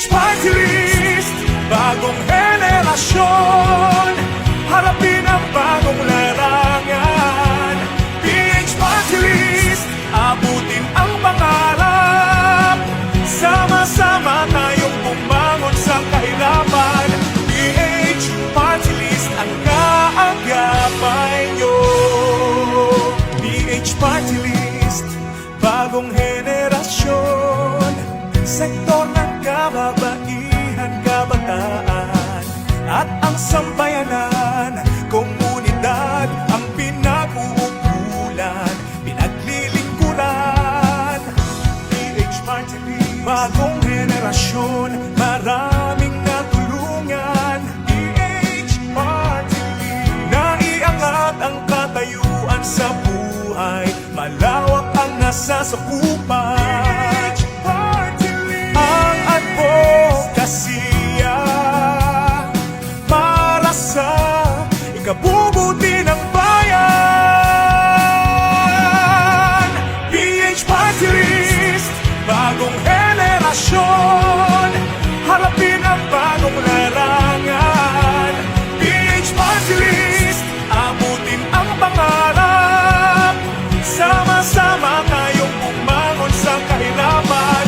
Party List, bagong henerasyon, harapin ang bagong larangan. PH Party List, abutin ang pangarap, sama-sama tayong bumangon sa kahirapan. PH Party List, ang kaagapay nyo. PH Party List, bagong henerasyon, sektor ng kababaihan, kabataan at ang sambayanan. Komunidad ang pinag-uukulan, pinaglilingkuran. PH Party List, bagong henerasyon, maraming natulungan. PH Party List, naiangat ang katayuan sa buhay, malawak ang nasasakupan. Advokasya para sa ikabubuti ng bayan. PH Party List, bagong henerasyon, harapin ang bagong larangan. PH Party List, abutin ang pangarap, sama-sama tayong bumangon sa kahirapan.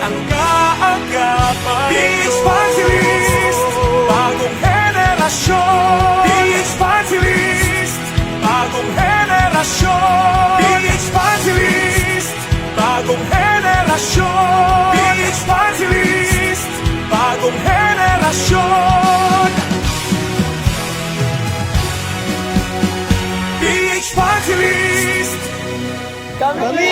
Ang kaagapan. PH Party List, bagong henerasyon. PH Party List, bagong henerasyon. PH Party List, bagong henerasyon. PH Party List, bagong henerasyon. PH Party List, kami